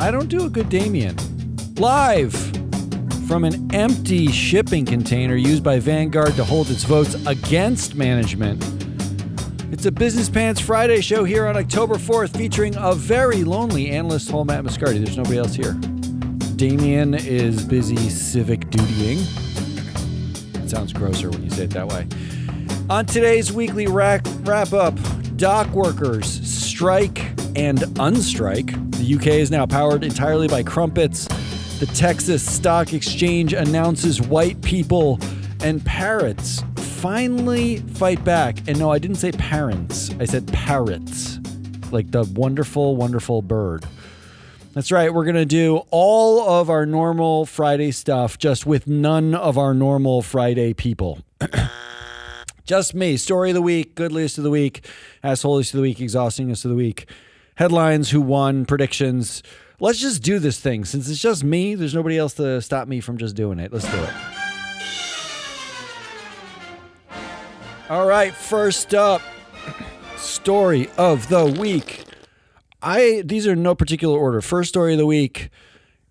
I don't do a good Damien. Live from an empty shipping container used by Vanguard to hold its votes against management. It's a Business Pants Friday show here on October 4th featuring a very lonely AnalystHole Matt Moscardi. There's nobody else here. Damien is busy civic dutying. It sounds grosser when you say it that way. On today's weekly wrap up, Dockworkers strike and unstrike. The UK is now powered entirely by crumpets. The Texas Stock Exchange announces white people and parrots finally fight back. And no, I didn't say parents. I said parrots, like the wonderful, wonderful bird. That's right. We're going to do all of our normal Friday stuff, just with none of our normal Friday people. Just me. Story of the week, good list of the week, assholiest of the week, exhaustingest of the week, headlines, who won, predictions. Let's just do this thing. Since it's just me, there's nobody else to stop me from just doing it. Let's do it. All right, first up, story of the week. These are in no particular order. First story of the week.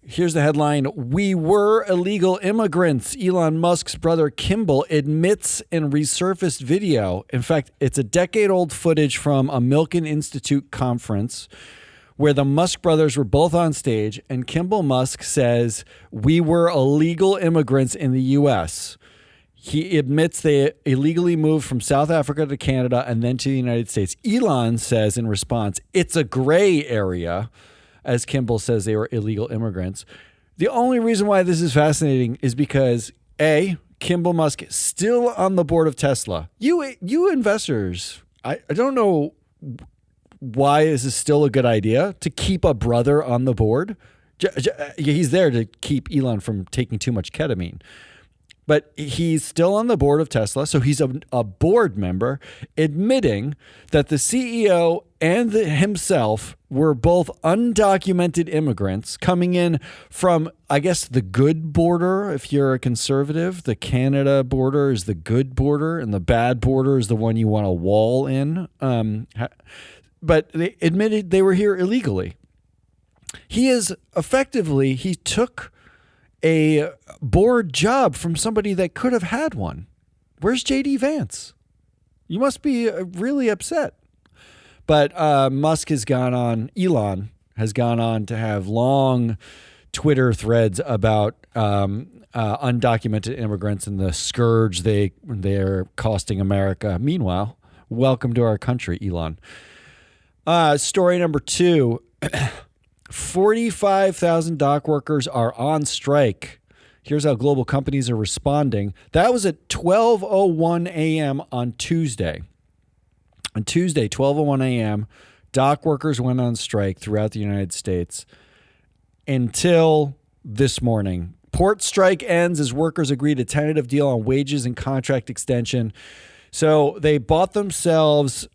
Here's the headline. We were illegal immigrants. Elon Musk's brother Kimbal admits in resurfaced video. In fact, it's a decade-old footage from a Milken Institute conference where the Musk brothers were both on stage, and Kimbal Musk says, we were illegal immigrants in the U.S. He admits they illegally moved from South Africa to Canada and then to the United States. Elon says in response, it's a gray area, as Kimbal says they were illegal immigrants. The only reason why this is fascinating is because, A, Kimbal Musk is still on the board of Tesla. You investors, I don't know why this is still a good idea to keep a brother on the board. He's there to keep Elon from taking too much ketamine. But he's still on the board of Tesla, so he's a board member admitting that the CEO and himself were both undocumented immigrants coming in from, I guess, the good border. If you're a conservative, the Canada border is the good border, and the bad border is the one you want a wall in. But they admitted they were here illegally. He took a board job from somebody that could have had one. Where's JD Vance? You must be really upset. But Elon has gone on to have long Twitter threads about undocumented immigrants and the scourge they're costing America. Meanwhile, welcome to our country, Elon. Story number 2. 45,000 dock workers are on strike. Here's how global companies are responding. That was at 12:01 a.m. on Tuesday. On Tuesday, 12:01 a.m., dock workers went on strike throughout the United States until this morning. Port strike ends as workers agreed a tentative deal on wages and contract extension. So they bought themselves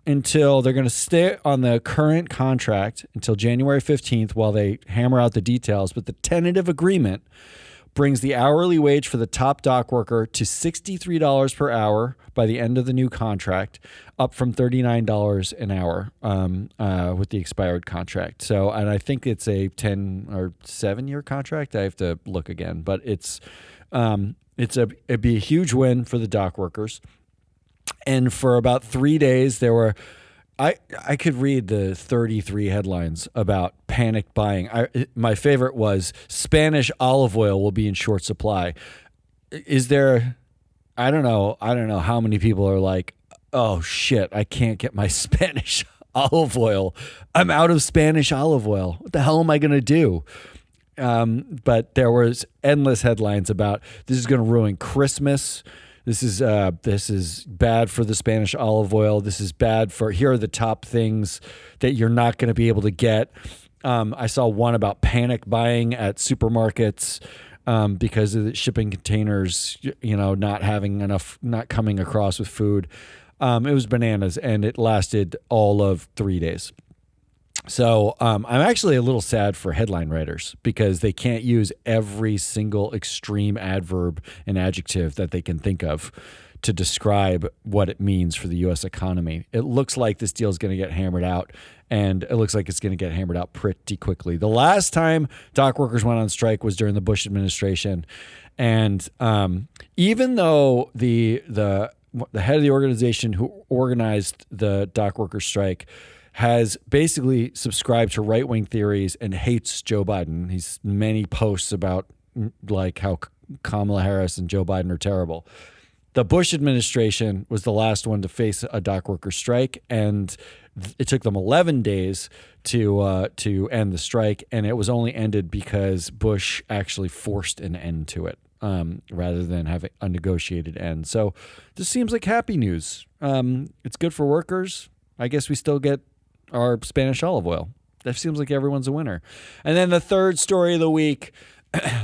until they're going to stay on the current contract until January 15th while they hammer out the details. But the tentative agreement brings the hourly wage for the top dock worker to $63 per hour by the end of the new contract, up from $39 an hour with the expired contract. So, and I think it's a 10 or 7-year contract. I have to look again, but it'd be a huge win for the dock workers. And for about 3 days, there were, I could read the 33 headlines about panic buying. My favorite was Spanish olive oil will be in short supply. Is there, I don't know how many people are like, oh shit, I can't get my Spanish olive oil. I'm out of Spanish olive oil. What the hell am I going to do? But there was endless headlines about this is going to ruin Christmas. This is bad for the Spanish olive oil. This is bad for, here are the top things that you're not going to be able to get. I saw one about panic buying at supermarkets because of the shipping containers, not having enough, not coming across with food. It was bananas, and it lasted all of 3 days. So I'm actually a little sad for headline writers because they can't use every single extreme adverb and adjective that they can think of to describe what it means for the U.S. economy. It looks like this deal is going to get hammered out, and it looks like it's going to get hammered out pretty quickly. The last time dock workers went on strike was during the Bush administration, and even though the head of the organization who organized the dock worker strike has basically subscribed to right-wing theories and hates Joe Biden. He's many posts about like how Kamala Harris and Joe Biden are terrible. The Bush administration was the last one to face a dock worker strike, and it took them 11 days to end the strike, and it was only ended because Bush actually forced an end to it rather than having a negotiated end. So this seems like happy news. It's good for workers. I guess we still get our Spanish olive oil. That seems like everyone's a winner. And then the third story of the week,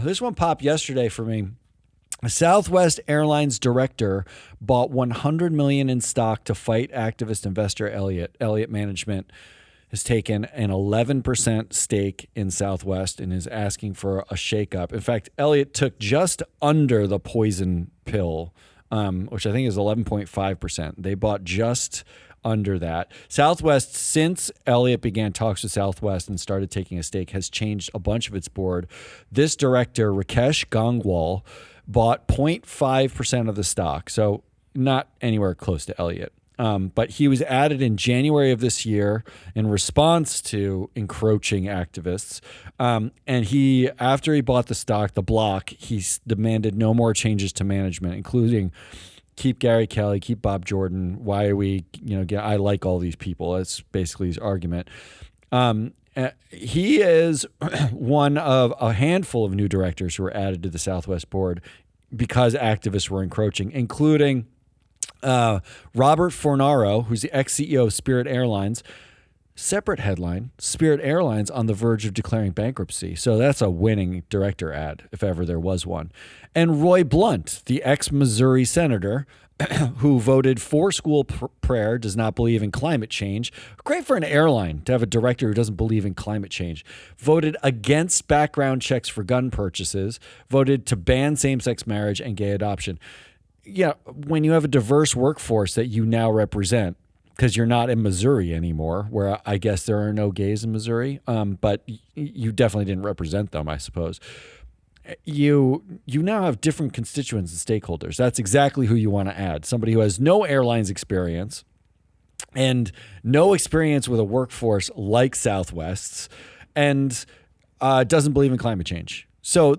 this one popped yesterday for me. A Southwest Airlines director bought $100 million in stock to fight activist investor Elliott. Elliott Management has taken an 11% stake in Southwest and is asking for a shakeup. In fact, Elliott took just under the poison pill, which I think is 11.5%. They bought just under that. Southwest, since Elliott began talks with Southwest and started taking a stake, has changed a bunch of its board. This director, Rakesh Gangwal, bought 0.5% of the stock, so not anywhere close to Elliott. But he was added in January of this year in response to encroaching activists. And he, after he bought the stock, the block, he demanded no more changes to management, including keep Gary Kelly, keep Bob Jordan. Why are we, I like all these people. That's basically his argument. He is one of a handful of new directors who were added to the Southwest board because activists were encroaching, including Robert Fornaro, who's the ex-CEO of Spirit Airlines. Separate headline, Spirit Airlines on the verge of declaring bankruptcy. So that's a winning director ad, if ever there was one. And Roy Blunt, the ex-Missouri senator who voted for school prayer, does not believe in climate change. Great for an airline to have a director who doesn't believe in climate change. Voted against background checks for gun purchases. Voted to ban same-sex marriage and gay adoption. Yeah, when you have a diverse workforce that you now represent, because you're not in Missouri anymore, where I guess there are no gays in Missouri, but you definitely didn't represent them, I suppose. You now have different constituents and stakeholders. That's exactly who you want to add. Somebody who has no airlines experience and no experience with a workforce like Southwest's and doesn't believe in climate change. So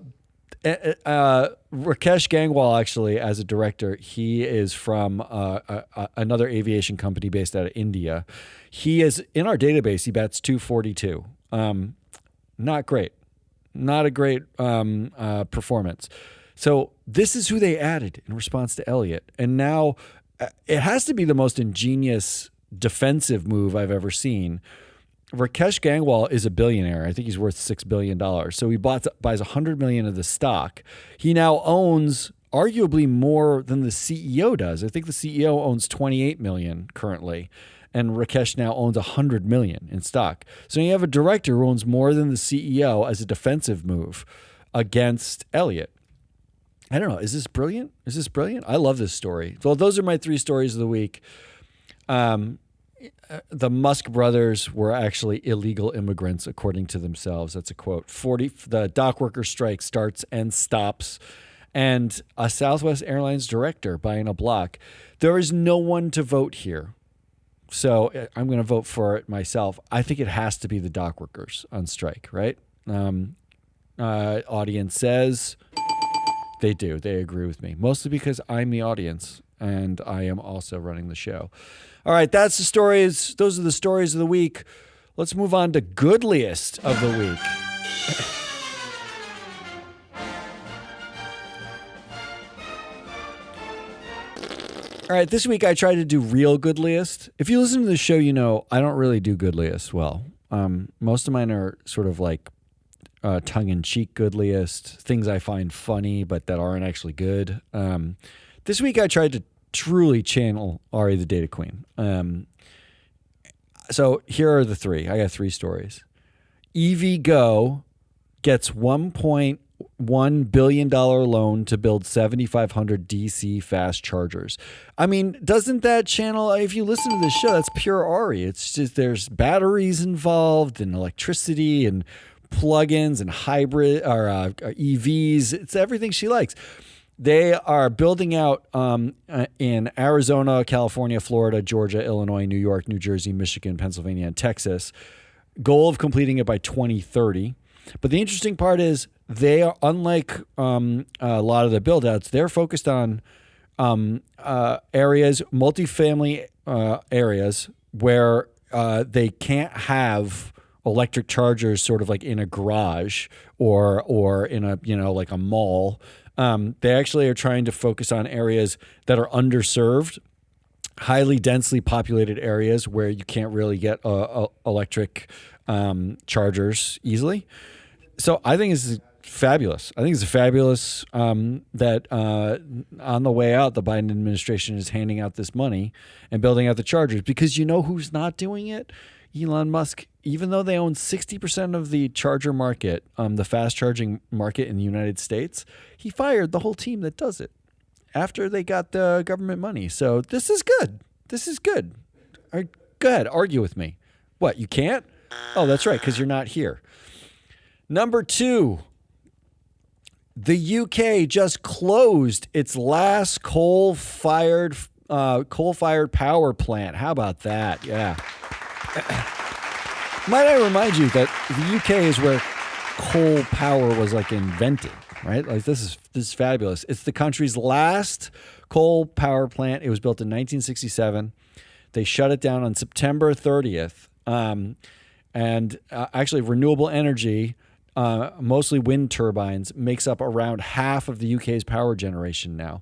Rakesh Gangwal, actually, as a director, he is from another aviation company based out of India. He is in our database. He bats 242. Not great. Not a great performance. So this is who they added in response to Elliott. And now it has to be the most ingenious defensive move I've ever seen. Rakesh Gangwal is a billionaire. I think he's worth $6 billion. So he buys $100 million of the stock. He now owns arguably more than the CEO does. I think the CEO owns $28 million currently, and Rakesh now owns $100 million in stock. So you have a director who owns more than the CEO as a defensive move against Elliott. I don't know. Is this brilliant? I love this story. Well, those are my three stories of the week. The Musk brothers were actually illegal immigrants, according to themselves. That's a quote. The dockworker strike starts and stops. And a Southwest Airlines director buying a block. There is no one to vote here. So I'm going to vote for it myself. I think it has to be the dockworkers on strike, right? Audience says they do. They agree with me. Mostly because I'm the audience and I am also running the show. All right, that's the stories. Those are the stories of the week. Let's move on to Goodliest of the week. All right, this week I tried to do real Goodliest. If you listen to the show, you know I don't really do Goodliest well. Most of mine are sort of like tongue-in-cheek Goodliest, things I find funny but that aren't actually good. This week I tried to truly channel Ari the Data Queen. So here are the three. I got three stories. EVgo gets $1.8 $1 billion loan to build 7,500 DC fast chargers. I mean, doesn't that channel, if you listen to this show, that's pure Ari. It's just there's batteries involved and electricity and plugins and hybrid or EVs. It's everything she likes. They are building out in Arizona, California, Florida, Georgia, Illinois, New York, New Jersey, Michigan, Pennsylvania, and Texas. Goal of completing it by 2030. But the interesting part is they are, unlike a lot of the build-outs, they're focused on areas, multifamily areas where they can't have electric chargers sort of like in a garage or in a, like a mall. They actually are trying to focus on areas that are underserved, highly densely populated areas where you can't really get electric chargers easily. So I think it's fabulous. I think it's fabulous that on the way out, the Biden administration is handing out this money and building out the chargers, because you know who's not doing it? Elon Musk. Even though they own 60% of the charger market, the fast charging market in the United States, he fired the whole team that does it after they got the government money. So this is good. This is good. All right, go ahead, argue with me. What, you can't? Oh, that's right, because you're not here. Number 2, the UK just closed its last coal-fired power plant. How about that? Yeah. Might I remind you that the UK is where coal power was like invented, right? Like this is fabulous. It's the country's last coal power plant. It was built in 1967. They shut it down on September 30th. Actually, renewable energy, mostly wind turbines, makes up around half of the UK's power generation now.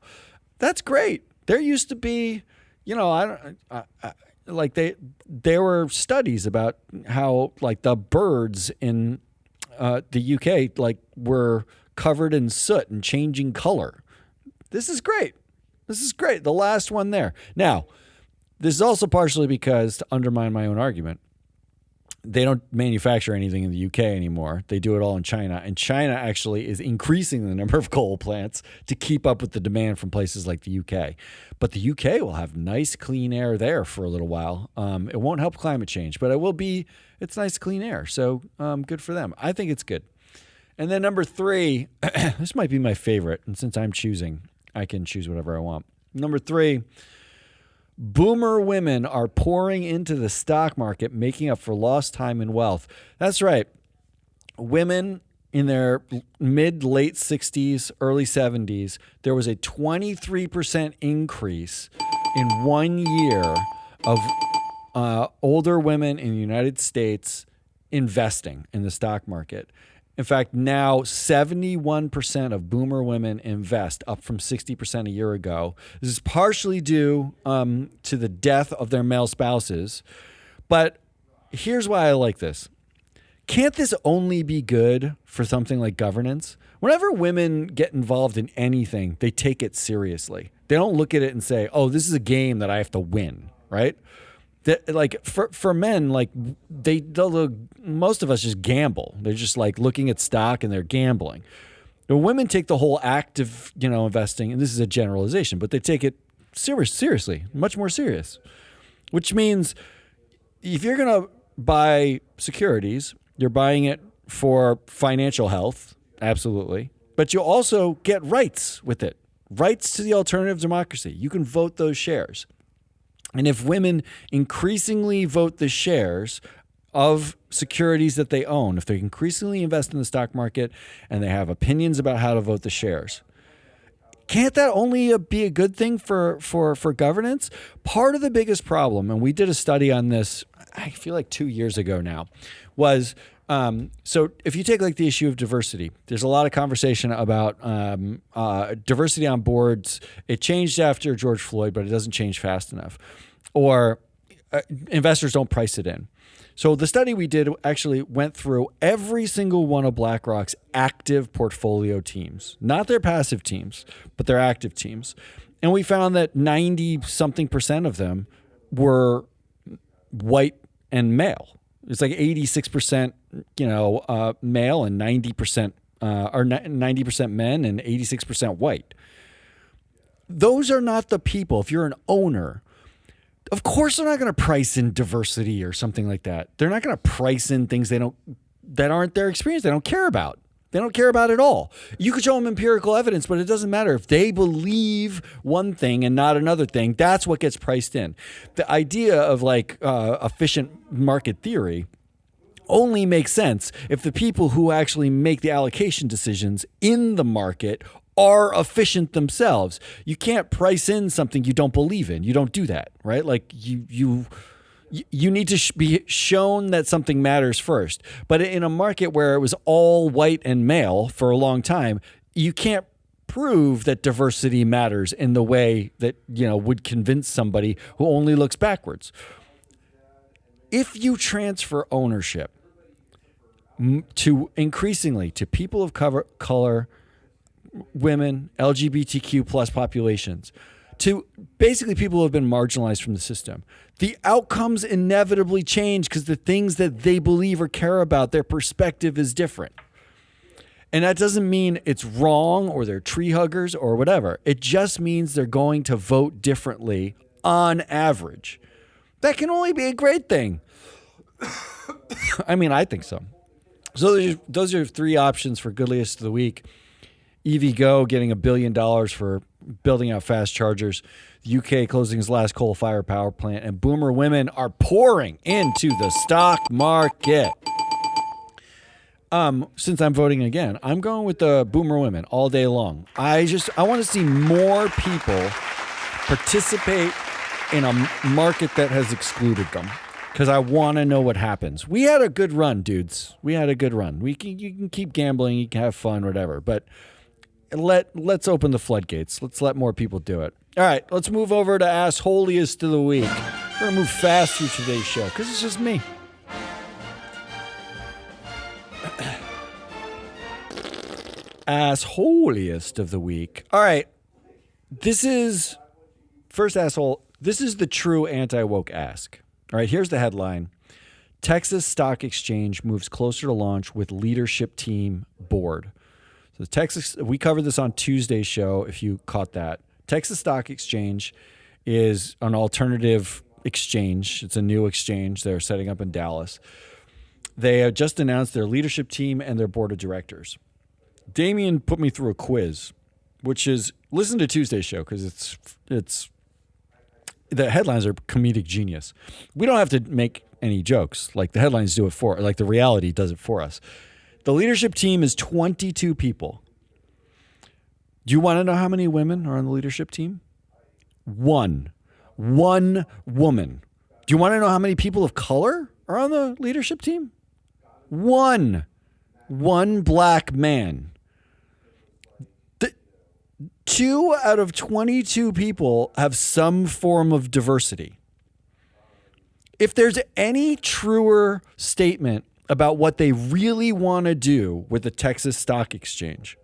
That's great. There used to be, like there were studies about how like the birds in the UK like were covered in soot and changing color. This is great. This is great. The last one there. Now, this is also partially because, to undermine my own argument, they don't manufacture anything in the UK anymore. They do it all in China. And China actually is increasing the number of coal plants to keep up with the demand from places like the UK. But the UK will have nice clean air there for a little while. It won't help climate change, but it's nice clean air. So good for them. I think it's good. And then number 3, this might be my favorite. And since I'm choosing, I can choose whatever I want. Number 3, boomer women are pouring into the stock market, making up for lost time and wealth. That's right. Women in their mid-late 60s, early 70s, there was a 23% increase in 1 year of older women in the United States investing in the stock market. In fact, now 71% of boomer women invest, up from 60% a year ago. This is partially due to the death of their male spouses. But here's why I like this. Can't this only be good for something like governance? Whenever women get involved in anything, they take it seriously. They don't look at it and say, oh, this is a game that I have to win, right? Like for men, like most of us just gamble. They're just like looking at stock and they're gambling. The women take the whole act of investing, and this is a generalization, but they take it seriously, much more serious. Which means if you're gonna buy securities, you're buying it for financial health, absolutely, but you also get rights with it, rights to the alternative democracy. You can vote those shares. And if women increasingly vote the shares of securities that they own, if they increasingly invest in the stock market and they have opinions about how to vote the shares, can't that only be a good thing for governance? Part of the biggest problem, and we did a study on this, I feel like 2 years ago now, was so if you take like the issue of diversity, there's a lot of conversation about diversity on boards. It changed after George Floyd, but it doesn't change fast enough. Or investors don't price it in. So the study we did actually went through every single one of BlackRock's active portfolio teams, not their passive teams, but their active teams. And we found that 90-something% of them were white and male. It's like 86%, male and 90% are 90% men and 86% white. Those are not the people. If you're an owner, of course they're not going to price in diversity or something like that. They're not going to price in things that aren't their experience. They don't care about. They don't care about it at all. You could show them empirical evidence, but it doesn't matter. If they believe one thing and not another thing, that's what gets priced in. The idea of like efficient market theory only makes sense if the people who actually make the allocation decisions in the market are efficient themselves. You can't price in something you don't believe in. You don't do that, right? Like you need to be shown that something matters first. But in a market where it was all white and male for a long time, you can't prove that diversity matters in the way that, would convince somebody who only looks backwards. If you transfer ownership to increasingly to people of color, women, LGBTQ plus populations, to basically people who have been marginalized from the system, the outcomes inevitably change because the things that they believe or care about, their perspective is different. And that doesn't mean it's wrong or they're tree huggers or whatever. It just means they're going to vote differently on average. That can only be a great thing. I mean, I think so. So those are three options for Goodliest of the Week. EVgo getting $1 billion for building out fast chargers. The UK closing its last coal-fired power plant. And boomer women are pouring into the stock market. Since I'm voting again, I'm going with the boomer women all day long. I want to see more people participate in a market that has excluded them, because I want to know what happens. We had a good run, dudes. We had a good run. You can keep gambling, you can have fun, whatever, but let's open the floodgates. Let's let more people do it. All right, let's move over to Assholiest of the Week. We're going to move fast through today's show because it's just me. Assholiest of the Week. All right, this is first asshole. This is the true anti-woke ask. All right, here's the headline. Texas Stock Exchange moves closer to launch with leadership team board. So we covered this on Tuesday's show, if you caught that. Texas Stock Exchange is an alternative exchange. It's a new exchange they're setting up in Dallas. They have just announced their leadership team and their board of directors. Damien put me through a quiz, which is, listen to Tuesday's show because it's the headlines are comedic genius. We don't have to make any jokes. Like the headlines do it like the reality does it for us. The leadership team is 22 people. Do you want to know how many women are on the leadership team? One woman. Do you want to know how many people of color are on the leadership team? One black man. 2 out of 22 people have some form of diversity. If there's any truer statement about what they really want to do with the Texas Stock Exchange,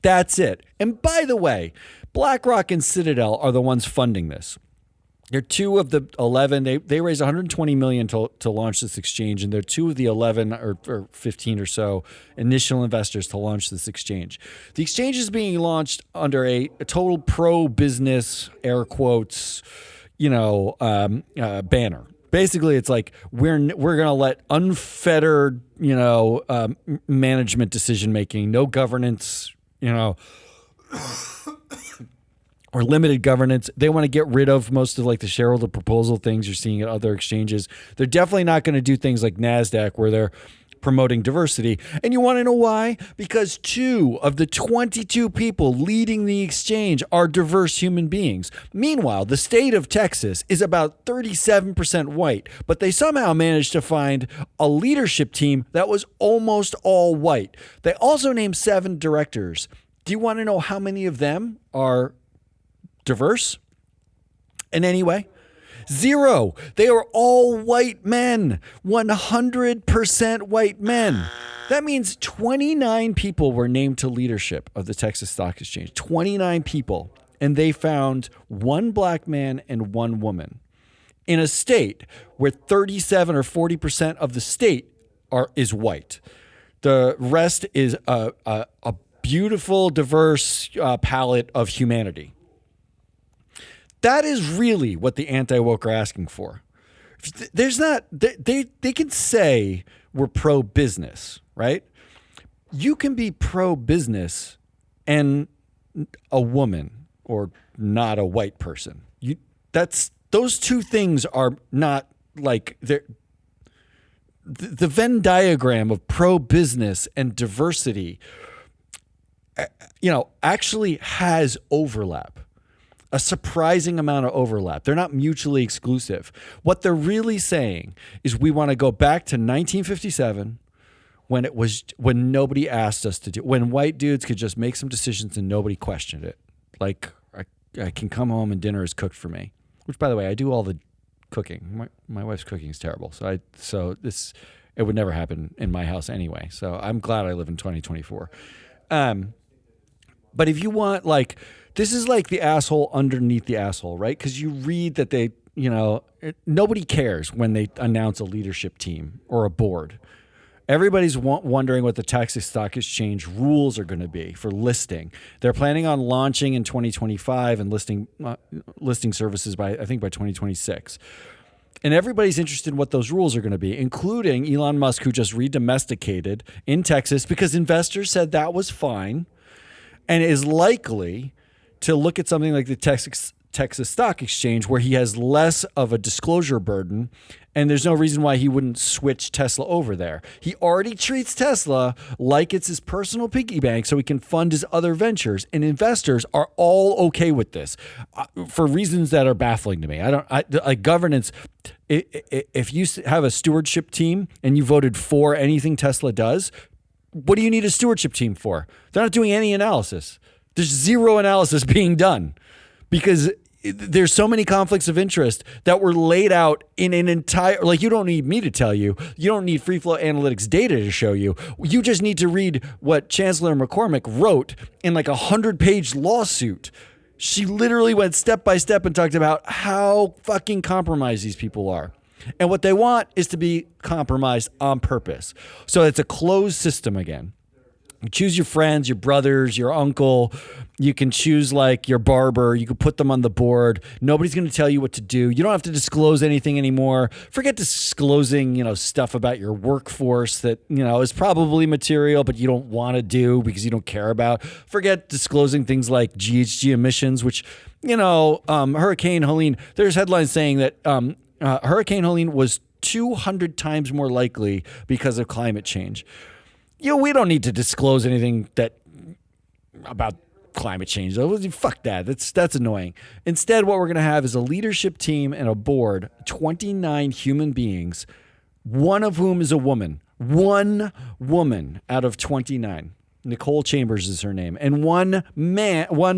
that's it. And by the way, BlackRock and Citadel are the ones funding this. They're 2 of the 11. They raised $120 million to launch this exchange, and they're 2 of the 11 or 15 or so initial investors to launch this exchange. The exchange is being launched under a total pro-business, air quotes, banner. Basically, it's like we're going to let unfettered, management decision making, no governance, or limited governance. They want to get rid of most of like the shareholder proposal things you're seeing at other exchanges. They're definitely not going to do things like NASDAQ where they're promoting diversity. And you want to know why? Because 2 of the 22 people leading the exchange are diverse human beings. Meanwhile, the state of Texas is about 37% white, but they somehow managed to find a leadership team that was almost all white. They also named 7 directors. Do you want to know how many of them are diverse in any way? 0. They are all white men. 100% white men. That means 29 people were named to leadership of the Texas Stock Exchange. 29 people. And they found 1 black man and 1 woman in a state where 37 or 40% of the state is white. The rest is a beautiful, diverse palette of humanity. That is really what the anti-woke are asking for. There's not, they can say we're pro-business, right? You can be pro-business and a woman or not a white person. Those two things are not like the Venn diagram of pro-business and diversity, actually has overlap. A surprising amount of overlap. They're not mutually exclusive. What they're really saying is we want to go back to 1957 when nobody asked us to do, when white dudes could just make some decisions and nobody questioned it. Like I can come home and dinner is cooked for me. Which, by the way, I do all the cooking. My wife's cooking is terrible. It would never happen in my house anyway. So I'm glad I live in 2024. But if you want, like, this is like the asshole underneath the asshole, right? Because you read that nobody cares when they announce a leadership team or a board. Everybody's wondering what the Texas Stock Exchange rules are going to be for listing. They're planning on launching in 2025 and listing services by 2026. And everybody's interested in what those rules are going to be, including Elon Musk, who just redomesticated in Texas because investors said that was fine and is likely to look at something like the Texas Stock Exchange where he has less of a disclosure burden, and there's no reason why he wouldn't switch Tesla over there. He already treats Tesla like it's his personal piggy bank so he can fund his other ventures, and investors are all okay with this for reasons that are baffling to me. Governance, if you have a stewardship team and you voted for anything Tesla does, what do you need a stewardship team for? They're not doing any analysis. There's zero analysis being done because there's so many conflicts of interest that were laid out in an entire, like, you don't need me to tell you. You don't need free flow analytics data to show you. You just need to read what Chancellor McCormick wrote in like 100-page lawsuit. She literally went step by step and talked about how fucking compromised these people are. And what they want is to be compromised on purpose. So it's a closed system again. You choose your friends, your brothers, your uncle. You can choose like your barber. You can put them on the board. Nobody's going to tell you what to do. You don't have to disclose anything anymore. Forget disclosing, stuff about your workforce that, is probably material, but you don't want to do because you don't care about. Forget disclosing things like GHG emissions, which, Hurricane Helene, there's headlines saying that Hurricane Helene was 200 times more likely because of climate change. We don't need to disclose anything about climate change. Fuck that. That's annoying. Instead, what we're going to have is a leadership team and a board, 29 human beings, one of whom is a woman. One woman out of 29. Nicole Chambers is her name. And one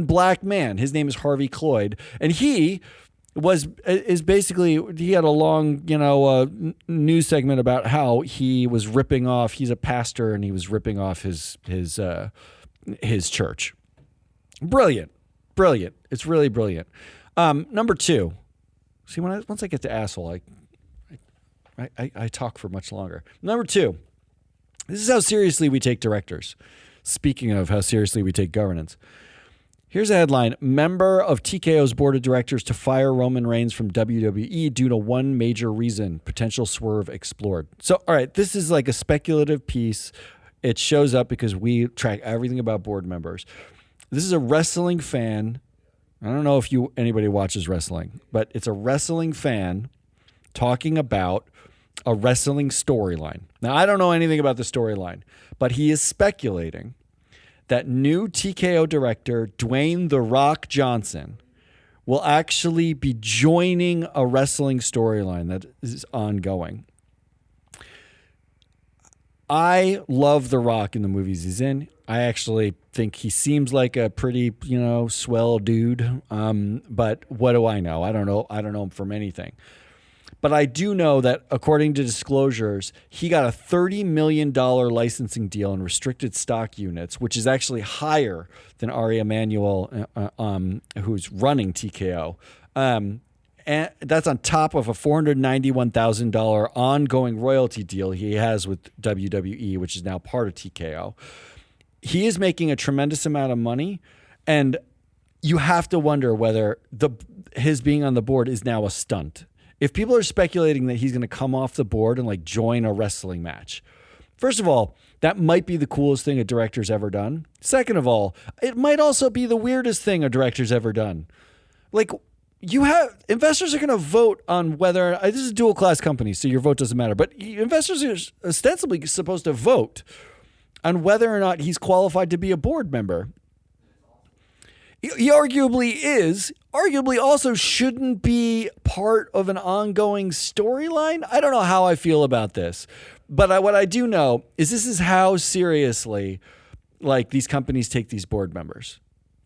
black man. His name is Harvey Cloyd. And he had a long, news segment about how he was ripping off, he's a pastor and he was ripping off his church. Brilliant. It's really brilliant. Number two, see, once I get to asshole, I talk for much longer. Number two, this is how seriously we take directors. Speaking of how seriously we take governance. Here's a headline. Member of TKO's board of directors to fire Roman Reigns from WWE due to one major reason. Potential swerve explored. So, all right, this is like a speculative piece. It shows up because we track everything about board members. This is a wrestling fan. I don't know if anybody watches wrestling, but it's a wrestling fan talking about a wrestling storyline. Now, I don't know anything about the storyline, but he is speculating that new TKO director, Dwayne "The Rock" Johnson, will actually be joining a wrestling storyline that is ongoing. I love The Rock in the movies he's in. I actually think he seems like a pretty, swell dude. But what do I know? I don't know him from anything. But I do know that according to disclosures, he got a $30 million licensing deal in restricted stock units, which is actually higher than Ari Emanuel, who's running TKO. And that's on top of a $491,000 ongoing royalty deal he has with WWE, which is now part of TKO. He is making a tremendous amount of money, and you have to wonder whether his being on the board is now a stunt. If people are speculating that he's going to come off the board and like join a wrestling match, first of all, that might be the coolest thing a director's ever done. Second of all, it might also be the weirdest thing a director's ever done. Like, investors are going to vote on whether this is a dual class company, so your vote doesn't matter. But investors are ostensibly supposed to vote on whether or not he's qualified to be a board member. He arguably is. Arguably also shouldn't be part of an ongoing storyline. I don't know how I feel about this, but what I do know is this is how seriously like these companies take these board members,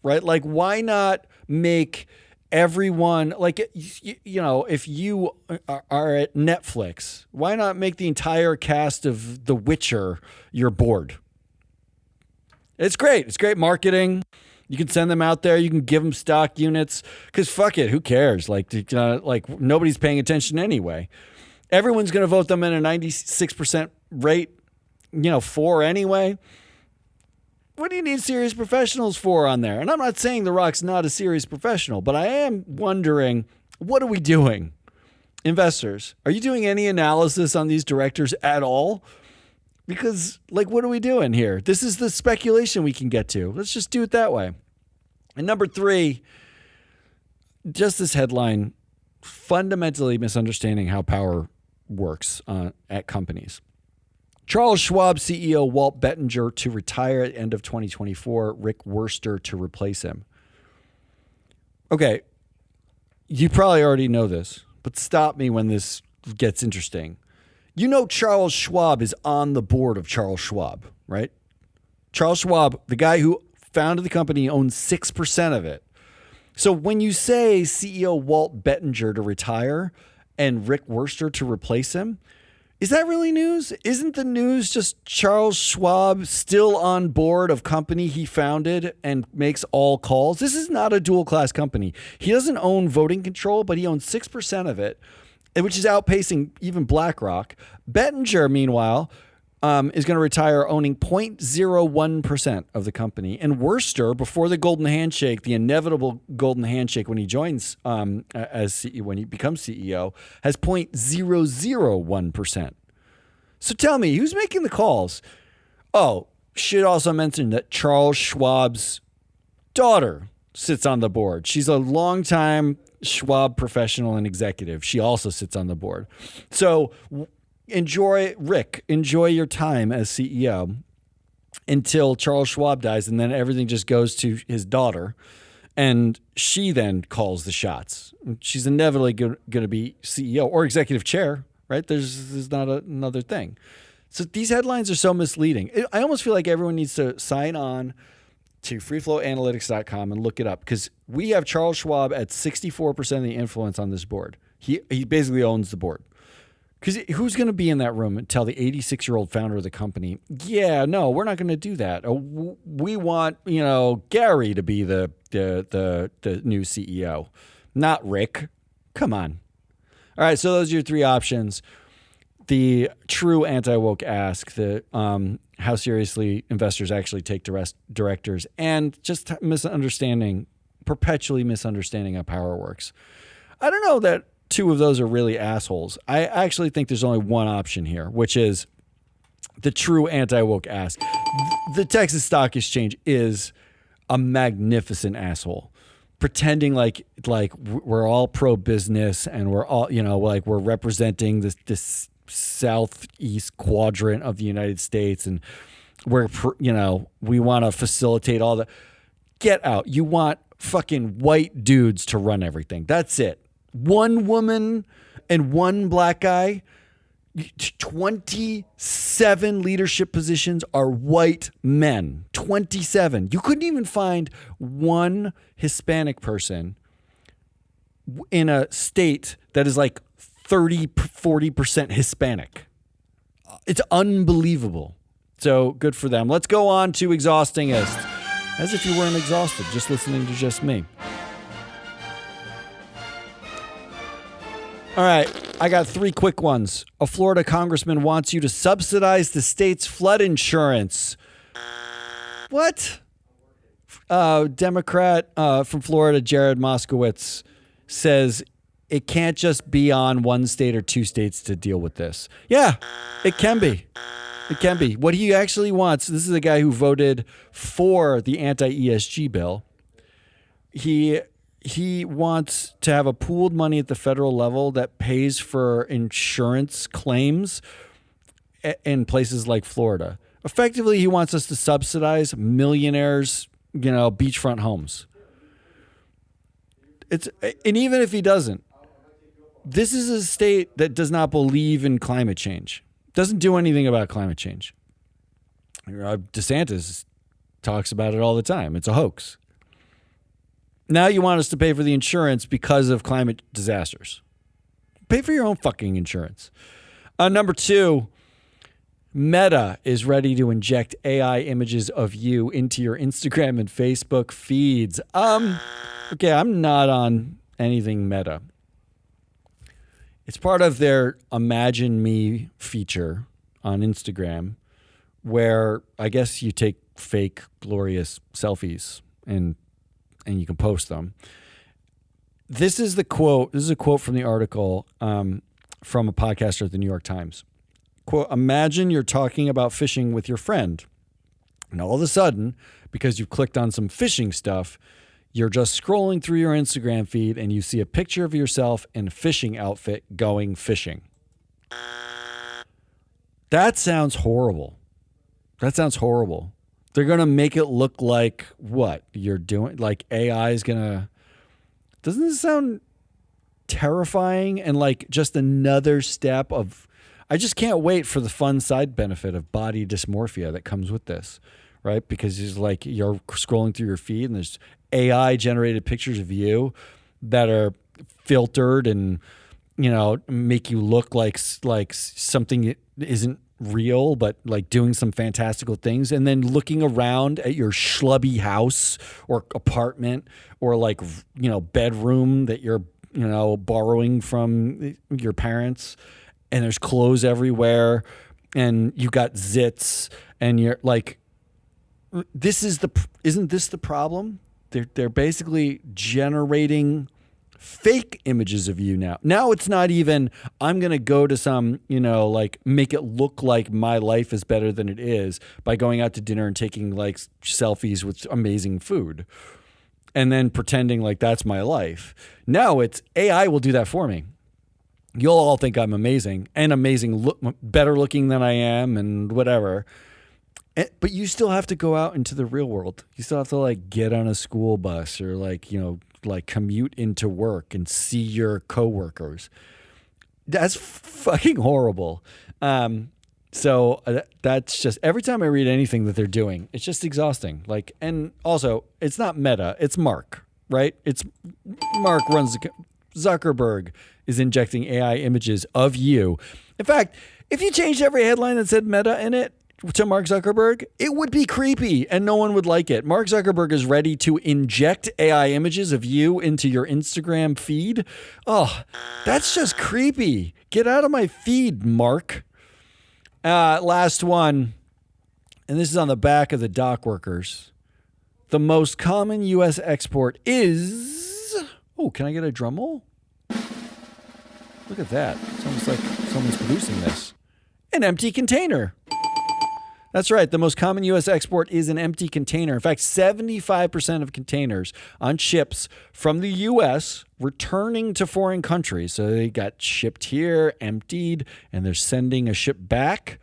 right? Like, why not make everyone, like, you know, if you are at Netflix, why not make the entire cast of The Witcher your board? It's great. It's great marketing. You can send them out there. You can give them stock units because fuck it. Who cares? Like nobody's paying attention anyway. Everyone's going to vote them in a 96% rate, for anyway. What do you need serious professionals for on there? And I'm not saying The Rock's not a serious professional, but I am wondering, what are we doing? Investors, are you doing any analysis on these directors at all? Because, what are we doing here? This is the speculation we can get to. Let's just do it that way. And number 3, just this headline, fundamentally misunderstanding how power works at companies. Charles Schwab CEO Walt Bettinger to retire at the end of 2024, Rick Wurster to replace him. Okay, you probably already know this, but stop me when this gets interesting. You know Charles Schwab is on the board of Charles Schwab, right? Charles Schwab, the guy who founded the company, owns 6% of it. So when you say CEO Walt Bettinger to retire and Rick Wurster to replace him, is that really news? Isn't the news just Charles Schwab still on board of company he founded and makes all calls? This is not a dual class company. He doesn't own voting control, but he owns 6% of it, which is outpacing even BlackRock. Bettinger, meanwhile, is going to retire owning 0.01% of the company. And Wurster, before the golden handshake, the inevitable golden handshake when he joins when he becomes CEO, has 0.001%. So tell me, who's making the calls? Oh, should also mention that Charles Schwab's daughter sits on the board. She's a longtime Schwab professional and executive. She also sits on the board. So enjoy your time as CEO until Charles Schwab dies, and then everything just goes to his daughter, and she then calls the shots. She's inevitably going to be CEO or executive chair, right? There's not another thing. So these headlines are so misleading. I almost feel like everyone needs to sign on to freeflowanalytics.com and look it up, because we have Charles Schwab at 64% of the influence on this board. He basically owns the board. Because who's going to be in that room and tell the 86-year-old founder of the company, yeah, no, we're not going to do that. We want, Gary to be the new CEO, not Rick. Come on. All right, so those are your 3 options. The true anti-woke ask, how seriously investors actually take directors, and just perpetually misunderstanding how power works. I don't know that 2 of those are really assholes. I actually think there's only one option here, which is the true anti-woke ask. The Texas Stock Exchange is a magnificent asshole, pretending like we're all pro-business and we're all, we're representing this southeast quadrant of the United States, and we want to facilitate all the. Get out. You want fucking white dudes to run everything. That's it. 1 woman and 1 black guy. 27 leadership positions are white men. 27. You couldn't even find 1 Hispanic person in a state that is like 30-40% Hispanic. It's unbelievable. So good for them. Let's go on to Exhaustingest. As if you weren't exhausted just listening to just me. All right, I got 3 quick ones. A Florida congressman wants you to subsidize the state's flood insurance. What? Democrat from Florida, Jared Moskowitz, says it can't just be on one state or 2 states to deal with this. Yeah, it can be. It can be. What he actually wants, this is a guy who voted for the anti-ESG bill. He wants to have a pooled money at the federal level that pays for insurance claims in places like Florida. Effectively, he wants us to subsidize millionaires, beachfront homes. And even if he doesn't, this is a state that does not believe in climate change. Doesn't do anything about climate change. DeSantis talks about it all the time. It's a hoax. Now you want us to pay for the insurance because of climate disasters. Pay for your own fucking insurance. Number 2, Meta is ready to inject AI images of you into your Instagram and Facebook feeds. Okay, I'm not on anything Meta. It's part of their Imagine Me feature on Instagram, where I guess you take fake, glorious selfies and you can post them. This is the quote. This is a quote from the article from a podcaster at the New York Times. Quote, imagine you're talking about fishing with your friend, and all of a sudden, because you've clicked on some fishing stuff, you're just scrolling through your Instagram feed and you see a picture of yourself in a fishing outfit going fishing. That sounds horrible. That sounds horrible. They're going to make it look like what you're doing. Like AI is going to, doesn't this sound terrifying? And like just another step of, I just can't wait for the fun side benefit of body dysmorphia that comes with this, right? Because it's like you're scrolling through your feed and there's AI generated pictures of you that are filtered and, make you look like something isn't real, but like doing some fantastical things, and then looking around at your schlubby house or apartment or like, bedroom that you're, borrowing from your parents, and there's clothes everywhere and you got zits and you're like, isn't this the problem? They're basically generating fake images of you now. Now it's not even, I'm going to go to some, make it look like my life is better than it is by going out to dinner and taking like selfies with amazing food and then pretending like that's my life. Now it's AI will do that for me. You'll all think I'm amazing and better looking than I am and whatever. But you still have to go out into the real world. You still have to like get on a school bus or like commute into work and see your coworkers. That's fucking horrible. So that's just, every time I read anything that they're doing, it's just exhausting. Like, and also it's not Meta, it's Mark, right? It's Mark runs Zuckerberg is injecting AI images of you. In fact, if you changed every headline that said Meta in it to Mark Zuckerberg, it would be creepy and no one would like it. Mark Zuckerberg is ready to inject AI images of you into your Instagram feed. Oh, that's just creepy. Get out of my feed, Mark. Last one, and this is on the back of the Dockworkers. The most common U.S. export is... Oh, can I get a drum roll? Look at that. It's almost like someone's producing this. An empty container. That's right. The most common U.S. export is an empty container. In fact, 75% of containers on ships from the U.S. returning to foreign countries. So they got shipped here, emptied, and they're sending a ship back.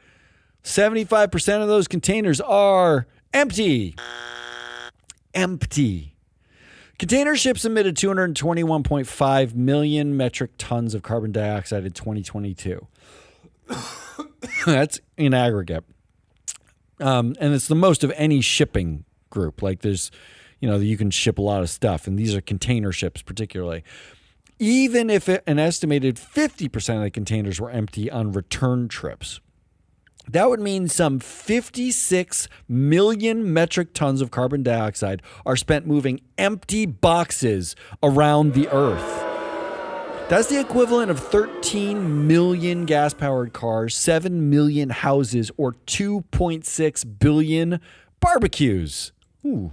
75% of those containers are empty. Empty. Container ships emitted 221.5 million metric tons of carbon dioxide in 2022. That's in aggregate. And it's the most of any shipping group. Like there's, you can ship a lot of stuff, and these are container ships particularly. Even if an estimated 50% of the containers were empty on return trips, that would mean some 56 million metric tons of carbon dioxide are spent moving empty boxes around the earth. That's the equivalent of 13 million gas-powered cars, 7 million houses, or 2.6 billion barbecues. Ooh,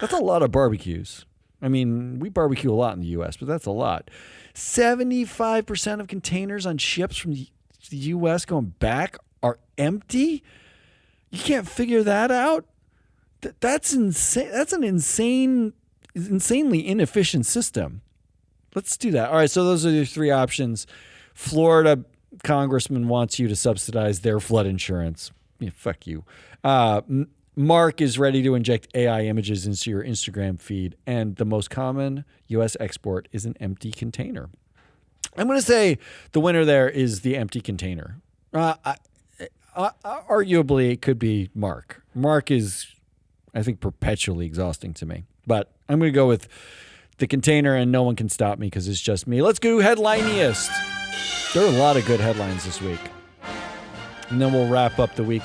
that's a lot of barbecues. I mean, we barbecue a lot in the U.S., but that's a lot. 75% of containers on ships from the U.S. going back are empty? You can't figure that out? That's insane. That's an insanely inefficient system. Let's do that. All right, so those are your three options. Florida congressman wants you to subsidize their flood insurance. Yeah, fuck you. Mark is ready to inject AI images into your Instagram feed. And the most common U.S. export is an empty container. I'm going to say the winner there is the empty container. Arguably, it could be Mark. Mark is, I think, perpetually exhausting to me. But I'm going to go with the container, and no one can stop me because it's just me. Let's go headliniest. There are a lot of good headlines this week. And then we'll wrap up the week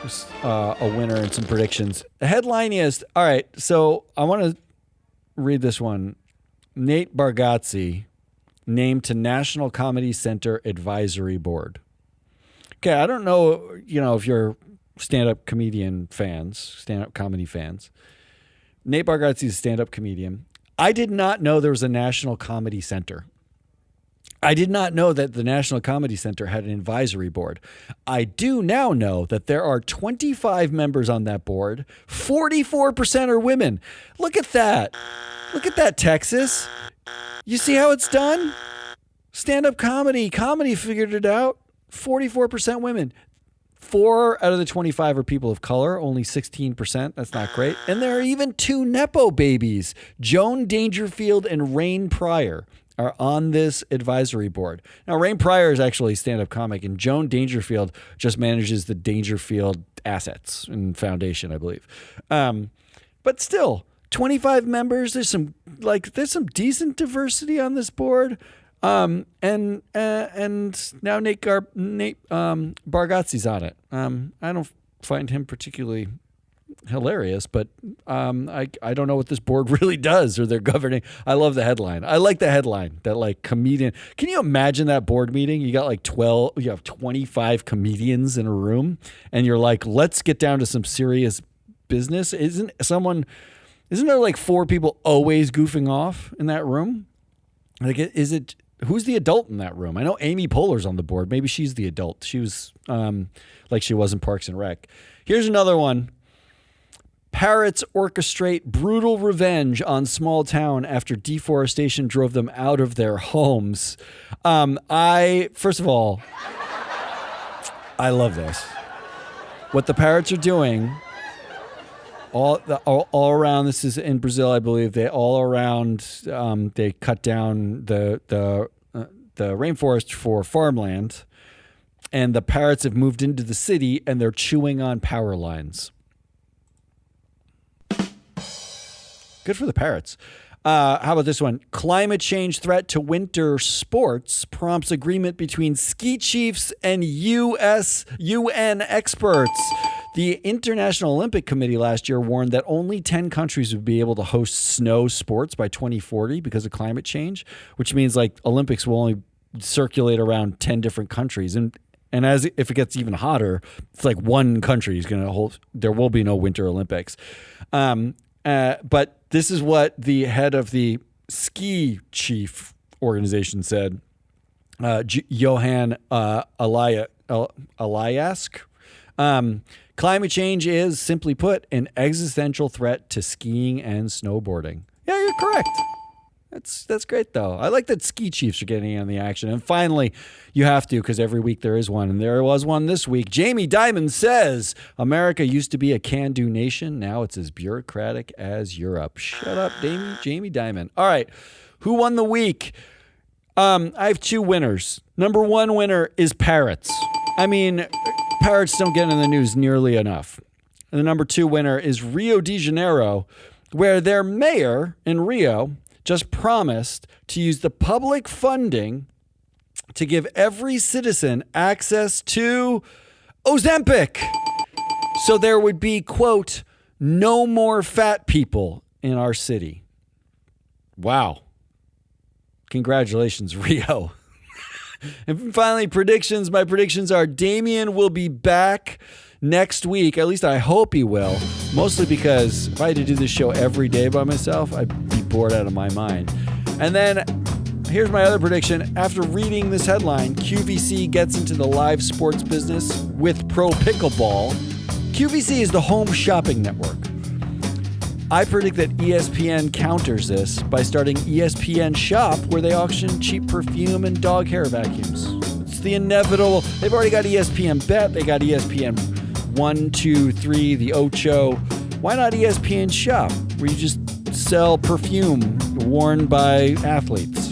with a winner and some predictions. The headliniest. All right, so I want to read this one. Nate Bargatze named to National Comedy Center Advisory Board. Okay, I don't know, if you're stand-up comedian fans, stand-up comedy fans. Nate Bargatze is a stand-up comedian. I did not know there was a National Comedy Center. I did not know that the National Comedy Center had an advisory board. I do now know that there are 25 members on that board. 44% are women. Look at that. Look at that, Texas. You see how it's done? Stand-up comedy. Comedy figured it out. 44% women. 4 out of the 25 are people of color, only 16%. That's not great. And there are even 2 Nepo babies. Joan Dangerfield and Rain Pryor are on this advisory board. Now, Rain Pryor is actually a stand-up comic, and Joan Dangerfield just manages the Dangerfield assets and foundation, I believe. But still, 25 members. There's some decent diversity on this board. And now Nate Bargatze's on it. I don't find him particularly hilarious, but I don't know what this board really does or they're governing. I love the headline. I like the headline that comedian. Can you imagine that board meeting? You got you have 25 comedians in a room and you're like, let's get down to some serious business. Isn't there 4 people always goofing off in that room? Who's the adult in that room? I know Amy Poehler's on the board. Maybe she's the adult. She was like she was in Parks and Rec. Here's another one. Parrots orchestrate brutal revenge on small town after deforestation drove them out of their homes. First of all, I love this. What the parrots are doing all around, this is in Brazil, I believe, they cut down the rainforest for farmland, and the parrots have moved into the city and they're chewing on power lines. Good for the parrots. How about this one? Climate change threat to winter sports prompts agreement between ski chiefs and UN experts. The International Olympic Committee last year warned that only 10 countries would be able to host snow sports by 2040 because of climate change, which means Olympics will only circulate around 10 different countries. And if it gets even hotter, it's one country is going to hold, there will be no Winter Olympics. But this is what the head of the ski chief organization said, Johan Eliask. Climate change is, simply put, an existential threat to skiing and snowboarding. Yeah, you're correct. That's great, though. I like that ski chiefs are getting in on the action. And finally, you have to, because every week there is one. And there was one this week. Jamie Dimon says, America used to be a can-do nation. Now it's as bureaucratic as Europe. Shut up, Jamie Dimon. All right. Who won the week? I have 2 winners. Number 1 winner is parrots. I mean, parrots don't get in the news nearly enough. And the number 2 winner is Rio de Janeiro, where their mayor in Rio just promised to use the public funding to give every citizen access to Ozempic. So there would be, quote, no more fat people in our city. Wow. Congratulations, Rio. And finally, predictions. My predictions are Damien will be back next week. At least I hope he will. Mostly because if I had to do this show every day by myself, I'd be bored out of my mind. And then here's my other prediction. After reading this headline, QVC gets into the live sports business with Pro Pickleball. QVC is the home shopping network. I predict that ESPN counters this by starting ESPN Shop, where they auction cheap perfume and dog hair vacuums. It's the inevitable. They've already got ESPN Bet. They got ESPN 1, 2, 3, the Ocho. Why not ESPN Shop, where you just sell perfume worn by athletes?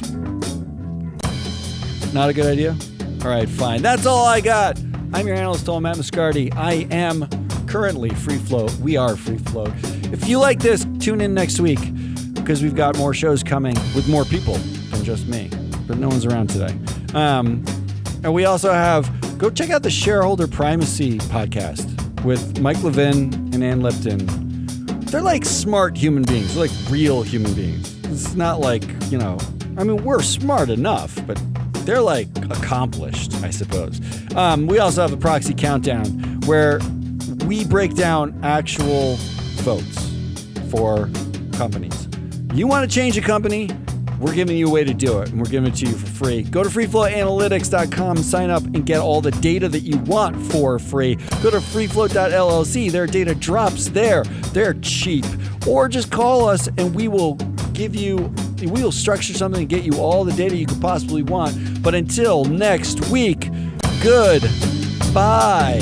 Not a good idea? All right, fine. That's all I got. I'm your AnalystHole Matt Moscardi. I am currently free float. We are free float. If you like this, tune in next week because we've got more shows coming with more people than just me. But no one's around today. And we also have, go check out the Shareholder Primacy podcast with Mike Levin and Ann Lipton. They're like smart human beings. They're like real human beings. It's not like, we're smart enough, but they're like accomplished, I suppose. We also have a proxy countdown where we break down actual votes for companies. You want to change a company? We're giving you a way to do it, and we're giving it to you for free. Go to freeflowanalytics.com, sign up, and get all the data that you want for free. Go to freefloat.llc. Their data drops there. They're cheap. Or just call us, and we will structure something and get you all the data you could possibly want. But until next week, goodbye.